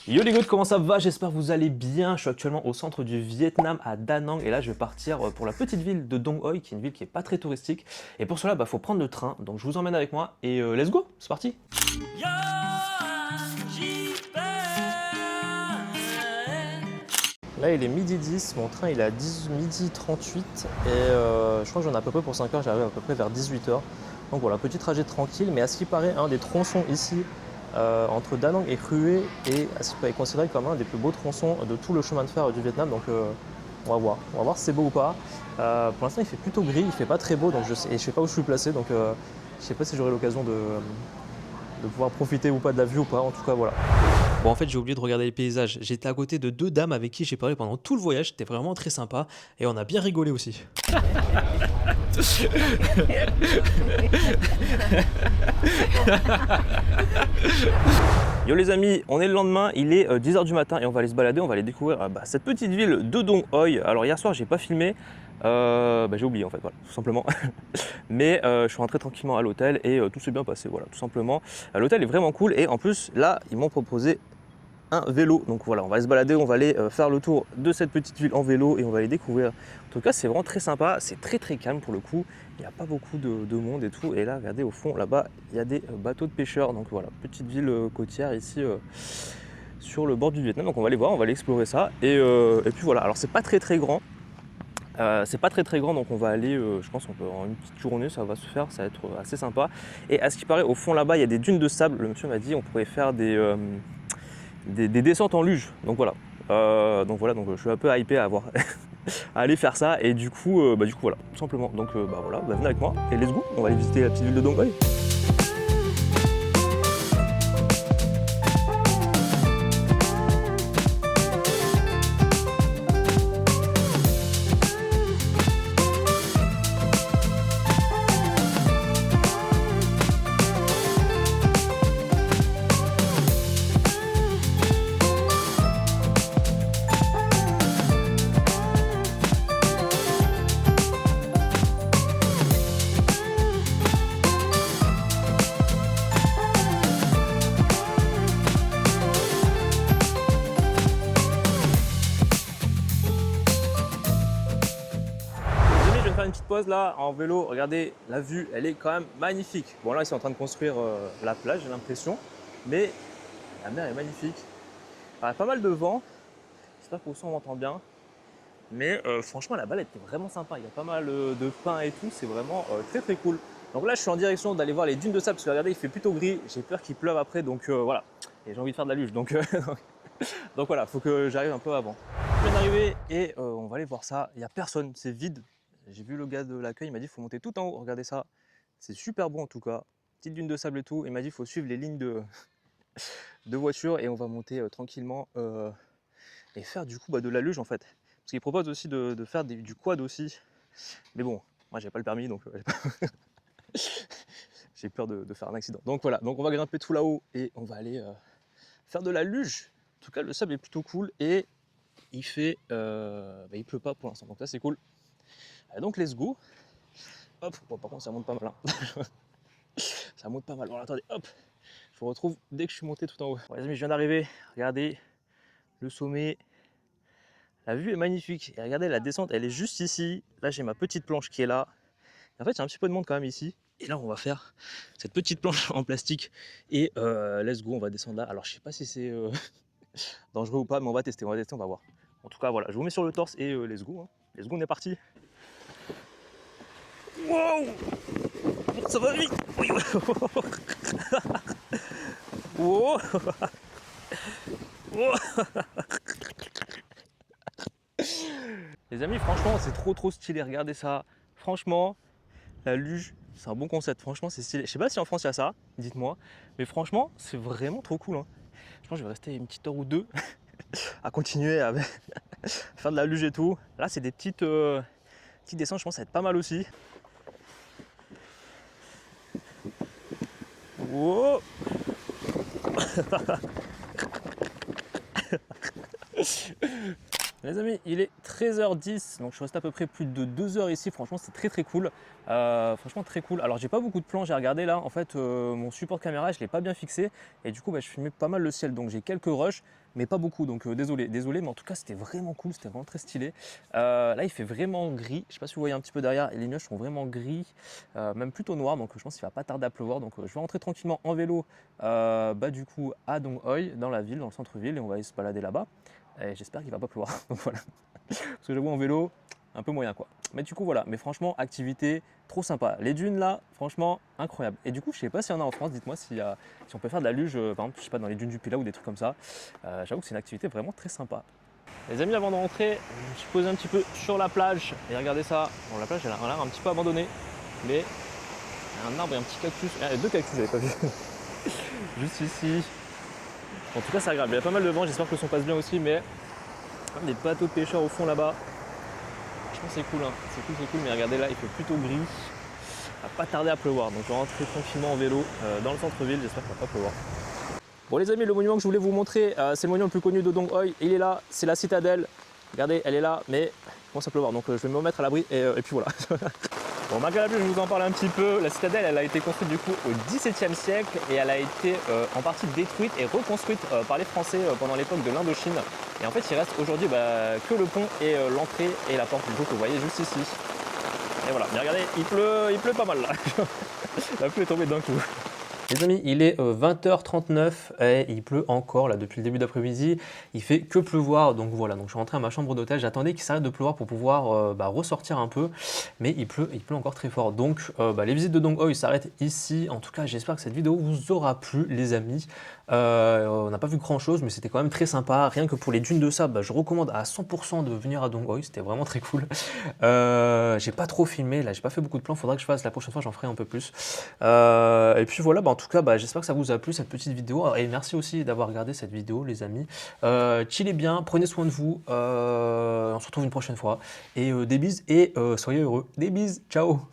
Yo les gars, comment ça va? J'espère que vous allez bien. Je suis actuellement au centre du Vietnam à Da Nang et là je vais partir pour la petite ville de Dong Hoi qui est une ville qui est pas très touristique. Et pour cela, faut prendre le train. Donc je vous emmène avec moi et let's go, c'est parti. Là il est midi 10, mon train il est à midi 38 et je crois que j'en ai à peu près pour 5 heures, j'arrive à peu près vers 18 heures. Donc voilà, petit trajet tranquille, mais à ce qui paraît, un des tronçons ici entre Da Nang et Hue est à ce qui est considéré comme un des plus beaux tronçons de tout le chemin de fer du Vietnam. Donc on va voir si c'est beau ou pas. Pour l'instant il fait plutôt gris, il fait pas très beau, donc je sais pas où je suis placé, donc je sais pas si j'aurai l'occasion de pouvoir profiter ou pas de la vue ou pas, en tout cas voilà. Bon, en fait, j'ai oublié de regarder les paysages. J'étais à côté de deux dames avec qui j'ai parlé pendant tout le voyage. C'était vraiment très sympa et on a bien rigolé aussi. Yo les amis, on est le lendemain, il est 10h du matin et on va aller se balader, on va aller découvrir cette petite ville de Dong Hoi. Alors hier soir, j'ai pas filmé, j'ai oublié en fait, voilà, tout simplement. Mais je suis rentré tranquillement à l'hôtel et tout s'est bien passé, voilà, tout simplement. L'hôtel est vraiment cool et en plus, là, ils m'ont proposé un vélo. Donc voilà, on va se balader, on va aller faire le tour de cette petite ville en vélo et on va aller découvrir. En tout cas, c'est vraiment très sympa, c'est très calme pour le coup. Il n'y a pas beaucoup de monde et tout. Et là, regardez au fond, là-bas, il y a des bateaux de pêcheurs. Donc voilà, petite ville côtière ici sur le bord du Vietnam. Donc on va aller voir, on va aller explorer ça. Et puis voilà, alors c'est pas très grand. Donc on va aller, je pense qu'on peut en une petite journée, ça va se faire, ça va être assez sympa. Et à ce qui paraît, au fond là-bas, il y a des dunes de sable. Le monsieur m'a dit on pourrait faire des descentes en luge. Donc voilà, donc je suis un peu hypé à avoir à aller faire ça. Et du coup voilà, tout simplement. Donc voilà, venez avec moi et let's go, on va aller visiter la petite ville de Dong Hoi. Une petite pause là en vélo, regardez la vue, elle est quand même magnifique. Bon là ils sont en train de construire la plage, j'ai l'impression, mais la mer est magnifique. Il y a pas mal de vent, j'espère que le son on m'entend bien, mais franchement la balade était vraiment sympa, il y a pas mal de pins et tout, c'est vraiment très cool. Donc là je suis en direction d'aller voir les dunes de sable parce que regardez il fait plutôt gris, j'ai peur qu'il pleuve après, donc voilà, et j'ai envie de faire de la luge, donc voilà, faut que j'arrive un peu avant. Je viens d'arriver et on va aller voir ça, il n'y a personne, c'est vide. J'ai vu le gars de l'accueil, il m'a dit qu'il faut monter tout en haut, regardez ça, c'est super beau en tout cas, petite dune de sable et tout, il m'a dit qu'il faut suivre les lignes de voiture et on va monter tranquillement et faire du coup de la luge en fait. Parce qu'il propose aussi de faire du quad aussi, mais bon, moi j'ai pas le permis donc j'ai peur de faire un accident. Donc voilà, donc on va grimper tout là-haut et on va aller faire de la luge. En tout cas le sable est plutôt cool et il fait, il pleut pas pour l'instant, donc ça c'est cool. Donc let's go. Hop, bon, par contre ça monte pas mal. Hein. Ça monte pas mal. Bon, attendez, hop. Je vous retrouve dès que je suis monté tout en haut. Bon, les amis, je viens d'arriver. Regardez le sommet. La vue est magnifique. Et regardez la descente, elle est juste ici. Là, j'ai ma petite planche qui est là. Et en fait, il y a un petit peu de monde quand même ici. Et là, on va faire cette petite planche en plastique. Et let's go, on va descendre là. Alors, je sais pas si c'est dangereux ou pas, mais on va tester, on va voir. En tout cas, voilà, je vous mets sur le torse et let's go. Hein. Let's go, on est parti. Wow! Ça va vite! Oui. Wow. Wow. Les amis, franchement, c'est trop stylé. Regardez ça. Franchement, la luge, c'est un bon concept. Franchement, c'est stylé. Je sais pas si en France il y a ça, dites-moi. Mais franchement, c'est vraiment trop cool. Hein. Je pense que je vais rester une petite heure ou deux à continuer à faire de la luge et tout. Là, c'est des petites descentes. Je pense que ça va être pas mal aussi. Wow. Les amis, il est 13h10, donc je reste à peu près plus de 2 heures ici. Franchement, c'est très cool. Franchement, très cool. Alors, j'ai pas beaucoup de plans, j'ai regardé là. En fait, mon support caméra, je l'ai pas bien fixé. Et du coup, bah, je filmais pas mal le ciel. Donc, j'ai quelques rushs, mais pas beaucoup. Donc, désolé. Mais en tout cas, c'était vraiment cool. C'était vraiment très stylé. Là, il fait vraiment gris. Je sais pas si vous voyez un petit peu derrière. Les nuages sont vraiment gris, même plutôt noirs. Donc, je pense qu'il va pas tarder à pleuvoir. Donc, je vais rentrer tranquillement en vélo, bah, du coup, à Dong Hoi, dans la ville, dans le centre-ville. Et on va aller se balader là-bas. Et j'espère qu'il va pas pleuvoir. Donc voilà. Parce que j'avoue en vélo, un peu moyen quoi. Mais du coup voilà, mais franchement, activité trop sympa. Les dunes là, franchement, incroyable. Et du coup, je sais pas s'il y en a en France, dites-moi si on peut faire de la luge, par exemple, je sais pas, dans les dunes du Pilat ou des trucs comme ça. J'avoue que c'est une activité vraiment très sympa. Les amis, avant de rentrer, je me suis posé un petit peu sur la plage. Et regardez ça. Bon, la plage elle a l'air un petit peu abandonnée, mais il y a un arbre et un petit cactus. Ah, il y a deux cactus, j'avais pas vu. Juste ici. En tout cas, c'est agréable. Il y a pas mal de vent, j'espère que le son passe bien aussi, mais des bateaux de pêcheurs au fond là-bas. Franchement, c'est cool, hein. C'est cool, mais regardez là, il fait plutôt gris. Ça va pas tarder à pleuvoir, donc je vais rentrer tranquillement en vélo dans le centre-ville. J'espère qu'il va pas pleuvoir. Bon, les amis, le monument que je voulais vous montrer, c'est le monument le plus connu de Dong Hoi. Il est là, c'est la citadelle. Regardez, elle est là, mais il commence à pleuvoir, donc je vais me mettre à l'abri et puis voilà. Bon, malgré la pluie, je vais vous en parler un petit peu. La citadelle, elle a été construite du coup au XVIIe siècle et elle a été en partie détruite et reconstruite par les Français pendant l'époque de l'Indochine. Et en fait, il reste aujourd'hui que le pont et l'entrée et la porte du coup que vous voyez juste ici. Et voilà, mais regardez, il pleut pas mal là. La pluie est tombée d'un coup. Les amis, il est 20h39 et il pleut encore là depuis le début d'après-midi. Il fait que pleuvoir, donc voilà. Donc je suis rentré à ma chambre d'hôtel. J'attendais qu'il s'arrête de pleuvoir pour pouvoir ressortir un peu, mais il pleut encore très fort. Donc les visites de Dong Hoi s'arrêtent ici. En tout cas, j'espère que cette vidéo vous aura plu, les amis. On n'a pas vu grand chose, mais c'était quand même très sympa. Rien que pour les dunes de sable, je recommande à 100% de venir à Dong Hoi. C'était vraiment très cool. J'ai pas trop filmé, là, j'ai pas fait beaucoup de plans. Faudra que je fasse la prochaine fois, j'en ferai un peu plus. Et puis voilà, en tout cas, j'espère que ça vous a plu cette petite vidéo. Et merci aussi d'avoir regardé cette vidéo, les amis. Chillez bien, prenez soin de vous. On se retrouve une prochaine fois. Et des bises et soyez heureux. Des bises, ciao!